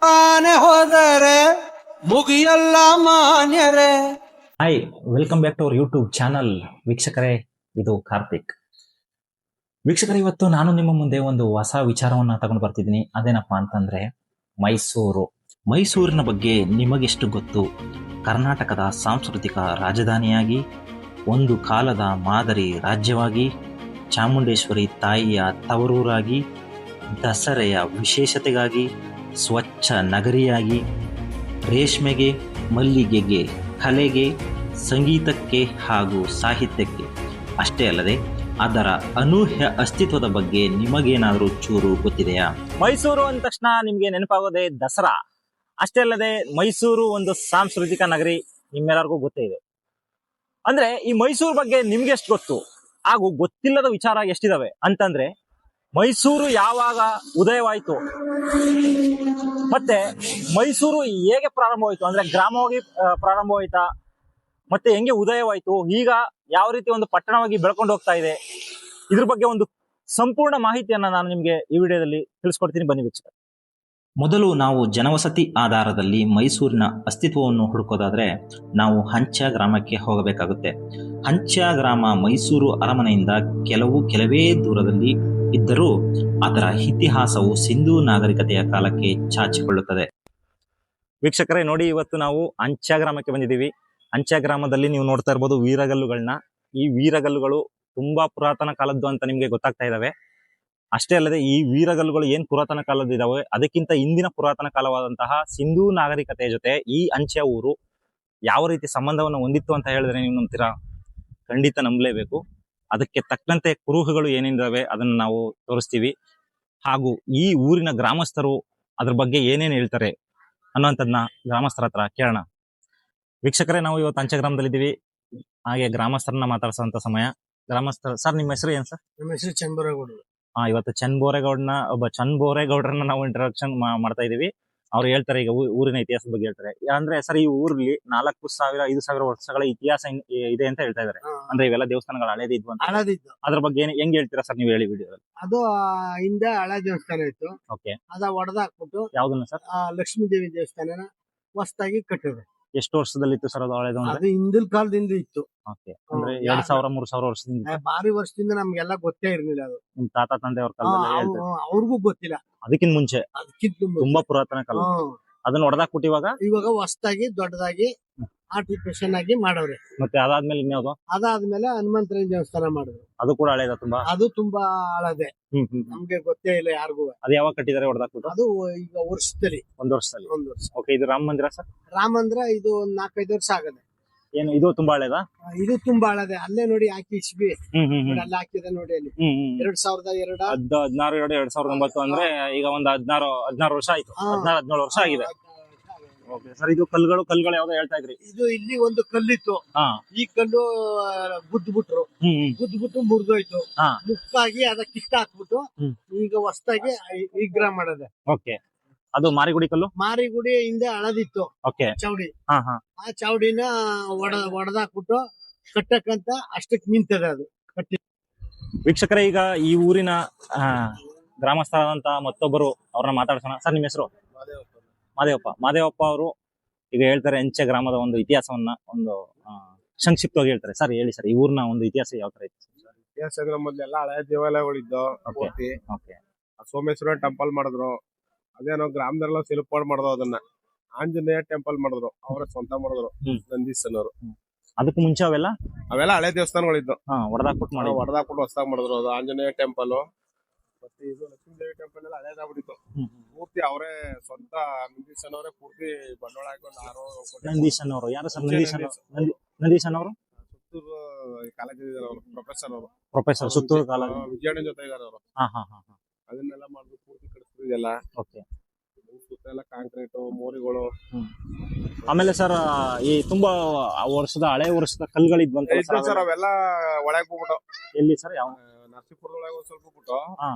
ಆನೆ ಹೋದರೆ ಮುಗಿಯಲ್ಲ ಮಾನ್ಯರೇ. Hi, welcome back to our YouTube channel. ವೀಕ್ಷಕರೇ, ಇದು ಕಾರ್ತಿಕ್. ವೀಕ್ಷಕರೇ, ಇವತ್ತು ನಾನು ನಿಮ್ಮ ಮುಂದೆ ಒಂದು ಹೊಸ ವಿಚಾರವನ್ನ ತಗೊಂಡು ಬರ್ತಿದ್ದೀನಿ. ಅದೇನಪ್ಪಾ ಅಂತಂದ್ರೆ ಮೈಸೂರು. ಮೈಸೂರಿನ ಬಗ್ಗೆ ನಿಮಗೆಷ್ಟು ಗೊತ್ತು? ಕರ್ನಾಟಕದ ಸಾಂಸ್ಕೃತಿಕ ರಾಜಧಾನಿಯಾಗಿ, ಒಂದು ಕಾಲದ ಮಾದರಿ ರಾಜ್ಯವಾಗಿ, ಚಾಮುಂಡೇಶ್ವರಿ ತಾಯಿಯ ತವರೂರಾಗಿ, ದಸರೆಯ ವಿಶೇಷತೆಗಾಗಿ, ಸ್ವಚ್ಛ ನಗರಿಯಾಗಿ, ರೇಷ್ಮೆಗೆ, ಮಲ್ಲಿಗೆಗೆ, ಕಲೆಗೆ, ಸಂಗೀತಕ್ಕೆ ಹಾಗೂ ಸಾಹಿತ್ಯಕ್ಕೆ, ಅಷ್ಟೇ ಅಲ್ಲದೆ ಅದರ ಅನೂಹ್ಯ ಅಸ್ತಿತ್ವದ ಬಗ್ಗೆ ನಿಮಗೇನಾದರೂ ಚೂರು ಗೊತ್ತಿದೆಯಾ? ಮೈಸೂರು ಅಂದ ತಕ್ಷಣ ನಿಮಗೆ ನೆನಪಾಗೋದೇ ದಸರಾ. ಅಷ್ಟೇ ಅಲ್ಲದೆ ಮೈಸೂರು ಒಂದು ಸಾಂಸ್ಕೃತಿಕ ನಗರಿ, ನಿಮ್ಮೆಲ್ಲರಿಗೂ ಗೊತ್ತೇ ಇದೆ. ಅಂದ್ರೆ ಈ ಮೈಸೂರು ಬಗ್ಗೆ ನಿಮ್ಗೆ ಎಷ್ಟು ಗೊತ್ತು ಹಾಗೂ ಗೊತ್ತಿಲ್ಲದ ವಿಚಾರ ಎಷ್ಟಿದಾವೆ ಅಂತಂದ್ರೆ, ಮೈಸೂರು ಯಾವಾಗ ಉದಯವಾಯಿತು, ಮತ್ತೆ ಮೈಸೂರು ಹೇಗೆ ಪ್ರಾರಂಭವಾಯಿತು, ಅಂದ್ರೆ ಗ್ರಾಮವಾಗಿ ಪ್ರಾರಂಭವಾಯ್ತಾ, ಮತ್ತೆ ಹೆಂಗೆ ಉದಯವಾಯಿತು, ಈಗ ಯಾವ ರೀತಿ ಒಂದು ಪಟ್ಟಣವಾಗಿ ಬೆಳ್ಕೊಂಡು ಹೋಗ್ತಾ ಇದೆ, ಇದ್ರ ಬಗ್ಗೆ ಒಂದು ಸಂಪೂರ್ಣ ಮಾಹಿತಿಯನ್ನ ನಾನು ನಿಮ್ಗೆ ಈ ವಿಡಿಯೋದಲ್ಲಿ ತಿಳಿಸ್ಕೊಡ್ತೀನಿ. ಬನ್ನಿ ವೀಕ್ಷಕ. ಮೊದಲು ನಾವು ಜನವಸತಿ ಆಧಾರದಲ್ಲಿ ಮೈಸೂರಿನ ಅಸ್ತಿತ್ವವನ್ನು ಹುಡುಕೋದಾದ್ರೆ ನಾವು ಹಂಚ ಗ್ರಾಮಕ್ಕೆ ಹೋಗಬೇಕಾಗುತ್ತೆ. ಹಂಚ ಗ್ರಾಮ ಮೈಸೂರು ಅರಮನೆಯಿಂದ ಕೆಲವೇ ದೂರದಲ್ಲಿ ಇದ್ದರೂ ಅದರ ಇತಿಹಾಸವು ಸಿಂಧೂ ನಾಗರಿಕತೆಯ ಕಾಲಕ್ಕೆ ಚಾಚಿಕೊಳ್ಳುತ್ತದೆ. ವೀಕ್ಷಕರೇ ನೋಡಿ, ಇವತ್ತು ನಾವು ಹಂಚ ಗ್ರಾಮಕ್ಕೆ ಬಂದಿದ್ದೀವಿ. ಹಂಚ ಗ್ರಾಮದಲ್ಲಿ ನೀವು ನೋಡ್ತಾ ಇರ್ಬೋದು ವೀರಗಲ್ಲುಗಳನ್ನ. ಈ ವೀರಗಲ್ಲುಗಳು ತುಂಬಾ ಪುರಾತನ ಕಾಲದ್ದು ಅಂತ ನಿಮ್ಗೆ ಗೊತ್ತಾಗ್ತಾ ಇದಾವೆ. ಅಷ್ಟೇ ಅಲ್ಲದೆ ಈ ವೀರಗಲ್ಲುಗಳು ಏನ್ ಪುರಾತನ ಕಾಲದ್ದು ಇದಾವೆ, ಅದಕ್ಕಿಂತ ಇಂದಿನ ಪುರಾತನ ಕಾಲವಾದಂತಹ ಸಿಂಧೂ ನಾಗರಿಕತೆಯ ಜೊತೆ ಈ ಹಂಚ ಊರು ಯಾವ ರೀತಿ ಸಂಬಂಧವನ್ನು ಹೊಂದಿತ್ತು ಅಂತ ಹೇಳಿದ್ರೆ ನೀವು ನಂಬ್ತೀರಾ? ಖಂಡಿತ ನಂಬಲೇಬೇಕು. ಅದಕ್ಕೆ ತಕ್ಕಂತೆ ಕುರುಹುಗಳು ಏನೇನಿದಾವೆ ಅದನ್ನ ನಾವು ತೋರಿಸ್ತೀವಿ. ಹಾಗೂ ಈ ಊರಿನ ಗ್ರಾಮಸ್ಥರು ಅದ್ರ ಬಗ್ಗೆ ಏನೇನು ಹೇಳ್ತಾರೆ ಅನ್ನೋಂಥದ್ನ ಗ್ರಾಮಸ್ಥರ ಹತ್ರ ಕೇಳೋಣ. ವೀಕ್ಷಕರೇ, ನಾವು ಇವತ್ತು ಹಂಚ ಗ್ರಾಮದಲ್ಲಿದ್ದೀವಿ. ಹಾಗೆ ಗ್ರಾಮಸ್ಥರನ್ನ ಮಾತಾಡ್ಸೋಂತ ಸಮಯ. ಗ್ರಾಮಸ್ಥರು ಸರ್, ನಿಮ್ಮ ಹೆಸರು ಏನ್ ಸರ್? ನಮ್ಮ ಹೆಸರು ಚನ್ನಬಸವೇಗೌಡರು. ಇವತ್ತು ಚನ್ನಬೋರೇಗೌಡರನ್ನ ನಾವು ಇಂಟ್ರೊಡಕ್ಷನ್ ಮಾಡ್ತಾ ಇದೀವಿ. ಅವ್ರು ಹೇಳ್ತಾರೆ ಈಗ ಊರಿನ ಇತಿಹಾಸದ ಬಗ್ಗೆ ಹೇಳ್ತಾರೆ. ಅಂದ್ರೆ ಸರ್, ಈ ಊರಲ್ಲಿ 4,000-5,000 ವರ್ಷಗಳ ಇತಿಹಾಸ ಇದೆ ಅಂತ ಹೇಳ್ತಾ ಇದಾರೆ. ಅಂದ್ರೆ ಇವೆಲ್ಲ ದೇವಸ್ಥಾನಗಳು ಹಳೇದಿದ್ವು ಅಂತ. ಹಳದಿದ್ದು ಅದ್ರ ಬಗ್ಗೆ ಹೆಂಗ್ ಹೇಳ್ತೀರಾ ಸರ್, ನೀವು ಹೇಳಿ ವಿಡಿಯೋದಲ್ಲಿ. ಅದು ಹಿಂದೆ ಹಳೆ ದೇವಸ್ಥಾನ ಇತ್ತು. ಓಕೆ, ಅದ ಒಡೆದಾಕ್ಬಿಟ್ಟು ಯಾವ್ದನ್ನ ಸರ್? ಲಕ್ಷ್ಮೀ ದೇವಿ ದೇವಸ್ಥಾನನ ಹೊಸದಾಗಿ ಕಟ್ಟಿದ್ರು. ಎಷ್ಟು ವರ್ಷದಲ್ಲಿತ್ತು ಸರ್ ಅದು ಹಳೇದು ಅಂದ್ರೆ? ಅದು ಹಿಂದಿನ ಕಾಲದಿಂದ ಇತ್ತು. ಓಕೆ, ಅಂದ್ರೆ 2,000-3,000 ವರ್ಷದಿಂದ? ಭಾರಿ ವರ್ಷದಿಂದ ನಮ್ಗೆಲ್ಲ ಗೊತ್ತೇ ಇರ್ಲಿಲ್ಲ ಅದು. ನಿಮ್ ತಾತ ತಂದೆ ಅವ್ರ ಕಾಲದಲ್ಲಿ ಹೇಳ್ತಾರೆ. ಅವ್ರಿಗೂ ಗೊತ್ತಿಲ್ಲ. ಅದಕ್ಕಿಂತ ಮುಂಚೆ ಅದಕ್ಕಿಂತ ತುಂಬಾ ಪುರಾತನ ಕಾಲ. ಅದನ್ನ ಹೊಡೆದಾಕ್ಬಿಟ್ಟು ಇವಾಗ ಹೊಸದಾಗಿ ದೊಡ್ಡದಾಗಿ ಆರ್ಟಿಫಿಷಿಯಲ್ ಆಗಿ ಮಾಡವ್ರೆ. ಮತ್ತೆ ಅದಾದ್ಮೇಲೆ ಇನ್ಯಾವ್ದು? ಅದಾದ್ಮೇಲೆ ಹನುಮಂತನ ದೇವಸ್ಥಾನ ಮಾಡಿದ್ರು. ಅದು ಕೂಡ ಹಳೇದ ತುಂಬಾ? ಅದು ತುಂಬಾ ಹಳದೆ, ನಮ್ಗೆ ಗೊತ್ತೇ ಇಲ್ಲ ಯಾರಿಗೂ. ಅದು ಯಾವಾಗ ಕಟ್ಟಿದ್ದಾರೆ ಹೊಡೆದಾಕ್ಬಿಟ್ಟು? ಅದು ಈಗ ವರ್ಷದಲ್ಲಿ, ಒಂದು ವರ್ಷದಲ್ಲಿ. ಒಂದು ವರ್ಷ. ಓಕೆ, ಇದು ರಾಮ ಮಂದಿರ ಸರ್? ರಾಮ ಮಂದಿರ ಇದು 4-5 ವರ್ಷ ಆಗದೆ. ಏನು ಇದು ತುಂಬಾ ಹಳೇದಾ? ಇದು ತುಂಬಾ ಹಳದೆ. ಅಲ್ಲೇ ನೋಡಿ ಹಾಕಿ ಇಸ್ಬಿ ಅಲ್ಲಿ ಹಾಕಿದೆ ನೋಡಿ, ಅಲ್ಲಿ 2002 2016-2009 ಅಂದ್ರೆ ಈಗ ಒಂದು 16 ವರ್ಷ ಆಯ್ತು. 16-17 ವರ್ಷ ಆಗಿದೆ. ಓಕೆ ಸರ್, ಇದು ಕಲ್ಲುಗಳು ಯಾವ್ದೋ ಹೇಳ್ತಾ ಇದ್ರಿ. ಇದು ಇಲ್ಲಿ ಒಂದು ಕಲ್ಲಿತ್ತು. ಈ ಕಲ್ಲು ಗುದ್ಬಿಟ್ಟು ಮುರಿದೋಯ್ತು. ಮುಕ್ಕಾಗಿ ಅದ ಕಿತ್ತ ಹಾಕ್ಬಿಟ್ಟು ಈಗ ಹೊಸದಾಗಿ ವಿಗ್ರಹ ಮಾಡದೆ. ಓಕೆ, ಅದು ಮಾರಿಗುಡಿ ಕಲ್ಲು? ಮಾರಿಗುಡಿ ಹಿಂದೆ ಹಳದಿತ್ತು. ಓಕೆ, ಚೌಡಿ. ಆ ಚೌಡಿನ ಒಡೆದಾಕ್ಬಿಟ್ಟು ಕಟ್ಟಕ್ಕಂತ ಅಷ್ಟಕ್ಕೆ ನಿಂತದೆ ಅದು ಕಟ್ಟಿ. ವೀಕ್ಷಕರೇ, ಈಗ ಈ ಊರಿನ ಗ್ರಾಮಸ್ಥರಾದಂತ ಮತ್ತೊಬ್ಬರು, ಅವ್ರನ್ನ ಮಾತಾಡ್ಸೋಣ. ಸರ್, ನಿಮ್ಮ ಹೆಸರು? ಮಾದೇವಪ್ಪ ಅವರು ಈಗ ಹೇಳ್ತಾರೆ ಹಂಚ ಗ್ರಾಮದ ಒಂದು ಇತಿಹಾಸವನ್ನ ಒಂದು ಸಂಕ್ಷಿಪ್ತವಾಗಿ ಹೇಳ್ತಾರೆ. ಸರ್ ಹೇಳಿ ಸರ್, ಈ ಊರಿನ ಒಂದು ಇತಿಹಾಸ ಯಾವ ತರ ಇತ್ತು? ಇತಿಹಾಸ ಅಂದ್ರೆ ಮೊದ್ಲೆಲ್ಲ ಹಳೆ ದೇವಾಲಯಗಳಿದ್ದು. ಸೋಮೇಶ್ವರ ಟೆಂಪಲ್ ಮಾಡಿದ್ರು. ಅದೇನೋ ಗ್ರಾಮದಲ್ಲ ಸಿಲುಪಾಡ್ ಮಾಡಿದ್ರು. ಅದನ್ನ ಆಂಜನೇಯ ಟೆಂಪಲ್ ಮಾಡಿದ್ರು, ಅವರ ಸ್ವಂತ ಮಾಡಿದ್ರು ನಂದೀಶನವರು. ಅದಕ್ಕೆ ಮುಂಚೆ ಅವೆಲ್ಲ ಹಳೆ ದೇವಸ್ಥಾನಗಳಿದ್ದು. ಹೊಡೆದಾಕ್ಬಿಟ್ಟು ಹೊಸದಾಗಿ ಮಾಡಿದ್ರು. ಅದು ಆಂಜನೇಯ ಟೆಂಪಲ್ ಮತ್ತೆ ಇದು ಲಕ್ಷ್ಮೀ ದೇವಿ ಟೆಂಪಲ್ ಎಲ್ಲ ಹಳೇದಾಗ್ಬಿಟ್ಟಿತ್ತು. ಪೂರ್ತಿ ಅವರೇ ಸ್ವಂತ ನಂದೀಶನವರೇ ಪೂರ್ತಿ ಬಂಡವಾಳ ಹಾಕೊಂಡು. ನಂದೀಶನವರು ಯಾರು ಸರ್? ನಂದೀಶನವರು ಸುತ್ತೂರು ಕಾಲೇಜ್ ಇದಾರೆ, ಪ್ರೊಫೆಸರ್ ಸುತ್ತೂರು ಕಾಲೇಜ್ ವಿಜಯಣ್ಣ ಜೊತೆ ಇದಾರೆ ಅವರು. ಅದನ್ನೆಲ್ಲ ಮಾಡಿದ್ರು, ಪೂರ್ತಿ ಕಡಿಸ್ತಿದೆಲ್ಲ. ಓಕೆ, ಸುತ್ತ ಎಲ್ಲ ಕಾಂಕ್ರೀಟ್ ಮೋರಿಗಳು. ಆಮೇಲೆ ಸರ್, ಈ ತುಂಬಾ ಹಳೆ ವರ್ಷದ ಕಲ್ಲುಗಳಿದ್ವಂತ ಸರ್, ಅವೆಲ್ಲ ಒಳಗೆ ಹೋಗ್ಬಿಟ್ಟು. ಎಲ್ಲಿ ಸರ್? ಯಾವ? ನರಸೀಪುರದೊಳಗೆ ಒಂದ್ ಸ್ವಲ್ಪ ಬಿಟ್ಟು,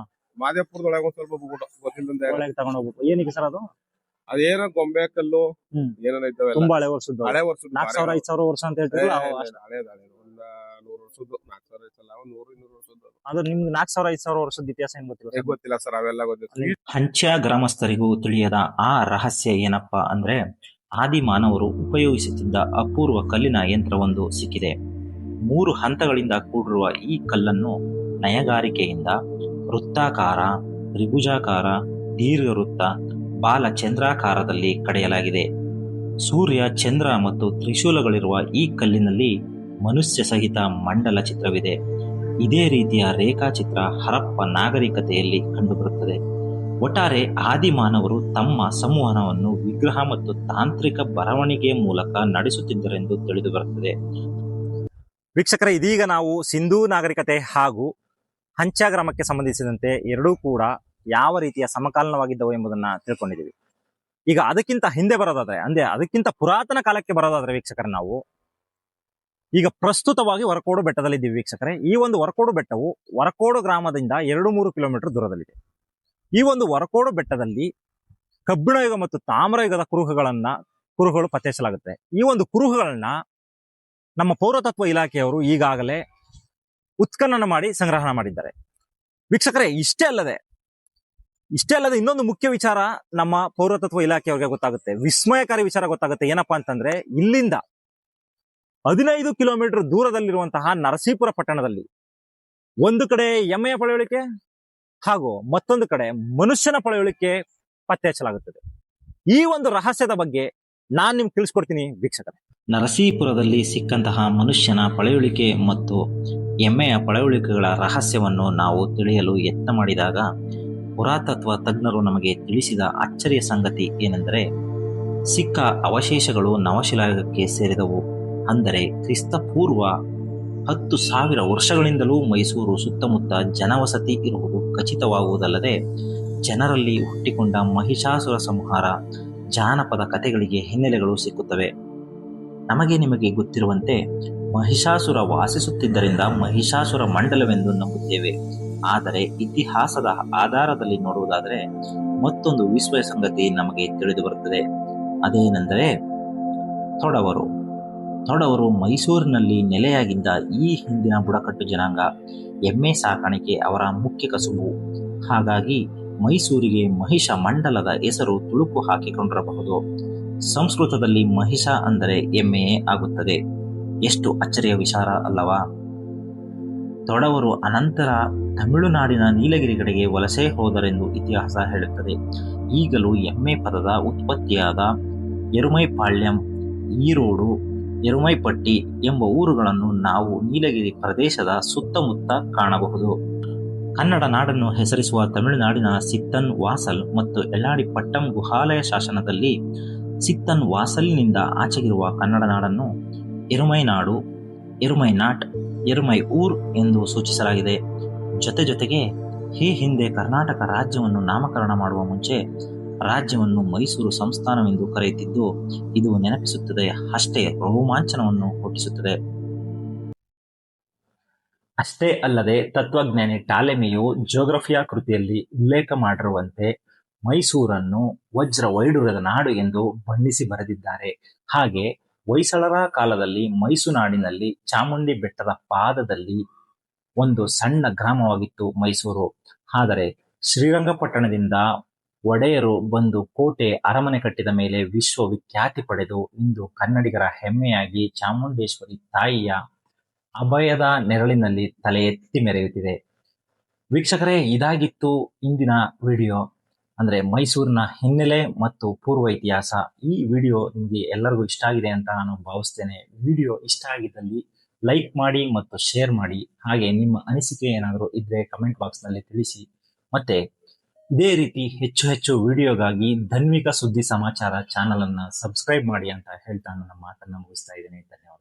ಮಾದೇಪುರದೊಳಗೆ ಒಂದ್ ಸ್ವಲ್ಪ ಬಿಟ್ಟು, ಗೊತ್ತಿಲ್ಲದಂತೆ ತಗೊಂಡ್ ಹೋಗ್ಬಿಟ್ಟು. ಏನಕ್ಕೆ ಸರ್ ಅದು? ಅದೇನೋ ಗೊಂಬೆ ಕಲ್ಲು ಏನೇನೋ ಇದ್ದಾವೆ. ತುಂಬಾ ಹಳೆ ವರ್ಷದ್ದು. ಹಳೆ ವರ್ಷದ 4,000-5,000 ವರ್ಷ ಅಂತ ಹೇಳ್ತಾರೆ. ಹಳೇದ 100 ವರ್ಷ ವರ್ಷದ್ದು 4,000 ವರ್ಷಲ್ಲ 100-200 ವರ್ಷದ್ದು ಅದು ನಿಮ್ಗೆ 4,000-5,000 ವರ್ಷದ ಇತಿಹಾಸ ಏನ್ ಗೊತ್ತಿಲ್ಲ ಗೊತ್ತಿಲ್ಲ ಸರ್ ಅವೆಲ್ಲ ಗೊತ್ತಿಲ್ಲ. ಹಂಚ್ಯ ಗ್ರಾಮಸ್ಥರಿಗೂ ತಿಳಿಯದ ಆ ರಹಸ್ಯ ಏನಪ್ಪಾ ಅಂದ್ರೆ ಆದಿ ಮಾನವರು ಉಪಯೋಗಿಸುತ್ತಿದ್ದ ಅಪೂರ್ವ ಕಲ್ಲಿನ ಯಂತ್ರವೊಂದು ಸಿಕ್ಕಿದೆ. 3 ಹಂತಗಳಿಂದ ಕೂಡಿರುವ ಈ ಕಲ್ಲನ್ನು ನಯಗಾರಿಕೆಯಿಂದ ವೃತ್ತಾಕಾರ, ತ್ರಿಭುಜಾಕಾರ, ದೀರ್ಘವೃತ್ತ, ಬಾಲಚಂದ್ರಾಕಾರದಲ್ಲಿ ಕಡೆಯಲಾಗಿದೆ. ಸೂರ್ಯ, ಚಂದ್ರ ಮತ್ತು ತ್ರಿಶೂಲಗಳಿರುವ ಈ ಕಲ್ಲಿನಲ್ಲಿ ಮನುಷ್ಯ ಸಹಿತ ಮಂಡಲ ಚಿತ್ರವಿದೆ. ಇದೇ ರೀತಿಯ ರೇಖಾಚಿತ್ರ ಹರಪ್ಪ ನಾಗರಿಕತೆಯಲ್ಲಿ ಕಂಡುಬರುತ್ತದೆ. ಒಟ್ಟಾರೆ ಆದಿಮಾನವರು ತಮ್ಮ ಸಂವಹನವನ್ನು ವಿಗ್ರಹ ಮತ್ತು ತಾಂತ್ರಿಕ ಬರವಣಿಗೆ ಮೂಲಕ ನಡೆಸುತ್ತಿದ್ದರೆಂದು ತಿಳಿದು ಬರುತ್ತದೆ. ವೀಕ್ಷಕರೇ, ಇದೀಗ ನಾವು ಸಿಂಧೂ ನಾಗರಿಕತೆ ಹಾಗೂ ಹಂಚ ಗ್ರಾಮಕ್ಕೆ ಸಂಬಂಧಿಸಿದಂತೆ ಎರಡೂ ಕೂಡ ಯಾವ ರೀತಿಯ ಸಮಕಾಲೀನವಾಗಿದ್ದವು ಎಂಬುದನ್ನ ತಿಳ್ಕೊಂಡಿದ್ದೀವಿ. ಈಗ ಅದಕ್ಕಿಂತ ಹಿಂದೆ ಬರೋದಾದ್ರೆ, ಅಂದ್ರೆ ಅದಕ್ಕಿಂತ ಪುರಾತನ ಕಾಲಕ್ಕೆ ಬರೋದಾದ್ರೆ ವೀಕ್ಷಕರೇ, ನಾವು ಈಗ ಪ್ರಸ್ತುತವಾಗಿ ವರಕೋಡು ಬೆಟ್ಟದಲ್ಲಿದ್ದೀವಿ ವೀಕ್ಷಕರೇ. ಈ ಒಂದು ವರಕೋಡು ಬೆಟ್ಟವು ವರಕೋಡು ಗ್ರಾಮದಿಂದ 2-3 ಕಿಲೋಮೀಟರ್ ದೂರದಲ್ಲಿದೆ. ಈ ಒಂದು ವರಕೋಡು ಬೆಟ್ಟದಲ್ಲಿ ಕಬ್ಬಿಣ ಯುಗ ಮತ್ತು ತಾಮ್ರ ಯುಗದ ಕುರುಹುಗಳು ಪತ್ತೆಸಲಾಗುತ್ತೆ. ಈ ಒಂದು ಕುರುಹುಗಳನ್ನ ನಮ್ಮ ಪೌರತತ್ವ ಇಲಾಖೆಯವರು ಈಗಾಗಲೇ ಉತ್ಖನನ ಮಾಡಿ ಸಂಗ್ರಹಣ ಮಾಡಿದ್ದಾರೆ ವೀಕ್ಷಕರೇ. ಇಷ್ಟೇ ಅಲ್ಲದೆ ಇನ್ನೊಂದು ಮುಖ್ಯ ವಿಚಾರ ನಮ್ಮ ಪೌರತತ್ವ ಇಲಾಖೆಯವರಿಗೆ ಗೊತ್ತಾಗುತ್ತೆ, ವಿಸ್ಮಯಕಾರಿ ವಿಚಾರ ಗೊತ್ತಾಗುತ್ತೆ. ಏನಪ್ಪಾ ಅಂತಂದ್ರೆ, ಇಲ್ಲಿಂದ 15 ಕಿಲೋಮೀಟರ್ ದೂರದಲ್ಲಿರುವಂತಹ ನರಸೀಪುರ ಪಟ್ಟಣದಲ್ಲಿ ಒಂದು ಕಡೆ ಎಮ್ಮೆಯ ಪಳೆಯುಳಿಕೆ ಹಾಗೂ ಮತ್ತೊಂದು ಕಡೆ ಮನುಷ್ಯನ ಪಳೆಯುಳಿಕೆ ಪತ್ತೆ ಹಚ್ಚಲಾಗುತ್ತದೆ. ಈ ಒಂದು ರಹಸ್ಯದ ಬಗ್ಗೆ ನಾನ್ ನಿಮ್ಗೆ ತಿಳಿಸ್ಕೊಡ್ತೀನಿ ವೀಕ್ಷಕರೇ. ನರಸೀಪುರದಲ್ಲಿ ಸಿಕ್ಕಂತಹ ಮನುಷ್ಯನ ಪಳೆಯುಳಿಕೆ ಮತ್ತು ಎಮ್ಮೆಯ ಪಳೆಯುಳಿಕೆಗಳ ರಹಸ್ಯವನ್ನು ನಾವು ತಿಳಿಯಲು ಯತ್ನ ಮಾಡಿದಾಗ ಪುರಾತತ್ವ ತಜ್ಞರು ನಮಗೆ ತಿಳಿಸಿದ ಅಚ್ಚರಿಯ ಸಂಗತಿ ಏನೆಂದರೆ, ಸಿಕ್ಕ ಅವಶೇಷಗಳು ನವಶಿಲಾಯುಗಕ್ಕೆ ಸೇರಿದವು. ಅಂದರೆ ಕ್ರಿಸ್ತಪೂರ್ವ 10,000 ವರ್ಷಗಳಿಂದಲೂ ಮೈಸೂರು ಸುತ್ತಮುತ್ತ ಜನವಸತಿ ಇರುವುದು ಖಚಿತವಾಗುವುದಲ್ಲದೆ, ಜನರಲ್ಲಿ ಹುಟ್ಟಿಕೊಂಡ ಮಹಿಷಾಸುರ ಸಂಹಾರ ಜಾನಪದ ಕಥೆಗಳಿಗೆ ಹಿನ್ನೆಲೆಗಳು ಸಿಕ್ಕುತ್ತವೆ. ನಿಮಗೆ ಗೊತ್ತಿರುವಂತೆ ಮಹಿಷಾಸುರ ವಾಸಿಸುತ್ತಿದ್ದರಿಂದ ಮಹಿಷಾಸುರ ಮಂಡಲವೆಂದು ನಂಬುತ್ತೇವೆ. ಆದರೆ ಇತಿಹಾಸದ ಆಧಾರದಲ್ಲಿ ನೋಡುವುದಾದರೆ ಮತ್ತೊಂದು ವಿಸ್ಮಯ ಸಂಗತಿ ನಮಗೆ ತಿಳಿದು ಬರುತ್ತದೆ. ಅದೇನೆಂದರೆ, ತೊಡವರು ಮೈಸೂರಿನಲ್ಲಿ ನೆಲೆಯಾಗಿದ್ದ ಈ ಹಿಂದಿನ ಬುಡಕಟ್ಟು ಜನಾಂಗ. ಎಮ್ಮೆ ಸಾಕಾಣಿಕೆ ಅವರ ಮುಖ್ಯ ಕಸುಬು. ಹಾಗಾಗಿ ಮೈಸೂರಿಗೆ ಮಹಿಷ ಮಂಡಲದ ಹೆಸರು ತುಳುಕು ಹಾಕಿಕೊಂಡಿರಬಹುದು. ಸಂಸ್ಕೃತದಲ್ಲಿ ಮಹಿಷ ಅಂದರೆ ಎಮ್ಮೆಯೇ ಆಗುತ್ತದೆ. ಎಷ್ಟು ಅಚ್ಚರಿಯ ವಿಚಾರ ಅಲ್ಲವಾ? ತೊಡವರು ಅನಂತರ ತಮಿಳುನಾಡಿನ ನೀಲಗಿರಿ ಕಡೆಗೆ ವಲಸೆ ಹೋದರೆಂದು ಇತಿಹಾಸ ಹೇಳುತ್ತದೆ. ಈಗಲೂ ಎಮ್ಮೆ ಪದದ ಉತ್ಪತ್ತಿಯಾದ ಎರುಮೈಪಾಳ್ಯಂ, ಈರೋಡು, ಎರುಮೈಪಟ್ಟಿ ಎಂಬ ಊರುಗಳನ್ನು ನಾವು ನೀಲಗಿರಿ ಪ್ರದೇಶದ ಸುತ್ತಮುತ್ತ ಕಾಣಬಹುದು. ಕನ್ನಡ ನಾಡನ್ನು ಹೆಸರಿಸುವ ತಮಿಳುನಾಡಿನ ಸಿತ್ತನ್ ವಾಸಲ್ ಮತ್ತು ಯಳ್ಳಾಡಿ ಪಟ್ಟಂ ಗುಹಾಲಯ ಶಾಸನದಲ್ಲಿ ಸಿತ್ತನ್ ವಾಸಲಿನಿಂದ ಆಚೆಗಿರುವ ಕನ್ನಡ ನಾಡನ್ನು ಎರುಮೈನಾಡು, ಎರುಮೈನಾಟ್, ಎರುಮೈ ಊರ್ ಎಂದು ಸೂಚಿಸಲಾಗಿದೆ. ಜೊತೆಗೆ ಈ ಹಿಂದೆ ಕರ್ನಾಟಕ ರಾಜ್ಯವನ್ನು ನಾಮಕರಣ ಮಾಡುವ ಮುಂಚೆ ರಾಜ್ಯವನ್ನು ಮೈಸೂರು ಸಂಸ್ಥಾನವೆಂದು ಕರೆಯುತ್ತಿದ್ದು ಇದು ನೆನಪಿಸುತ್ತದೆ, ಅಷ್ಟೇ ರೋಮಾಂಚನವನ್ನು ಹುಟ್ಟಿಸುತ್ತದೆ. ಅಷ್ಟೇ ಅಲ್ಲದೆ ತತ್ವಜ್ಞಾನಿ ಟಾಲೆಮಿಯು ಜಿಯೋಗ್ರಫಿಯಾ ಕೃತಿಯಲ್ಲಿ ಉಲ್ಲೇಖ ಮಾಡಿರುವಂತೆ ಮೈಸೂರನ್ನು ವಜ್ರ ವೈಡೂರ್ಯದ ನಾಡು ಎಂದು ಬಣ್ಣಿಸಿ ಬರೆದಿದ್ದಾರೆ. ಹಾಗೆ ಹೊಯ್ಸಳರ ಕಾಲದಲ್ಲಿ ಮೈಸೂರಿನಾಡಿನಲ್ಲಿ ಚಾಮುಂಡಿ ಬೆಟ್ಟದ ಪಾದದಲ್ಲಿ ಒಂದು ಸಣ್ಣ ಗ್ರಾಮವಾಗಿತ್ತು ಮೈಸೂರು. ಆದರೆ ಶ್ರೀರಂಗಪಟ್ಟಣದಿಂದ ಒಡೆಯರು ಬಂದು ಕೋಟೆ ಅರಮನೆ ಕಟ್ಟಿದ ಮೇಲೆ ವಿಶ್ವವಿಖ್ಯಾತಿ ಪಡೆದು ಇಂದು ಕನ್ನಡಿಗರ ಹೆಮ್ಮೆಯಾಗಿ ಚಾಮುಂಡೇಶ್ವರಿ ತಾಯಿಯ ಅಭಯದ ನೆರಳಿನಲ್ಲಿ ತಲೆ ಎತ್ತಿ ಮೆರೆಯುತ್ತಿದೆ. ವೀಕ್ಷಕರೇ, ಇದಾಗಿತ್ತು ಇಂದಿನ ವಿಡಿಯೋ, ಅಂದ್ರೆ ಮೈಸೂರಿನ ಹಿನ್ನೆಲೆ ಮತ್ತು ಪೂರ್ವ ಇತಿಹಾಸ. ಈ ವಿಡಿಯೋ ನಿಮಗೆ ಎಲ್ಲರಿಗೂ ಇಷ್ಟ ಆಗಿದೆ ಅಂತ ನಾನು ಭಾವಿಸ್ತೇನೆ. ವಿಡಿಯೋ ಇಷ್ಟ ಆಗಿದ್ದಲ್ಲಿ ಲೈಕ್ ಮಾಡಿ ಮತ್ತು ಶೇರ್ ಮಾಡಿ. ಹಾಗೆ ನಿಮ್ಮ ಅನಿಸಿಕೆ ಏನಾದರೂ ಇದ್ರೆ ಕಮೆಂಟ್ ಬಾಕ್ಸ್ ನಲ್ಲಿ ತಿಳಿಸಿ. ಮತ್ತೆ ಇದೇ ರೀತಿ ಹೆಚ್ಚು ವಿಡಿಯೋಗಾಗಿ ಧನ್ವಿಕ ಸುದ್ದಿ ಸಮಾಚಾರ ಚಾನಲ್ ಅನ್ನ ಸಬ್ಸ್ಕ್ರೈಬ್ ಮಾಡಿ ಅಂತ ಹೇಳ್ತಾ ನನ್ನ ಮಾತನ್ನ ಮುಗಿಸ್ತಾ ಇದ್ದೇನೆ. ಧನ್ಯವಾದ.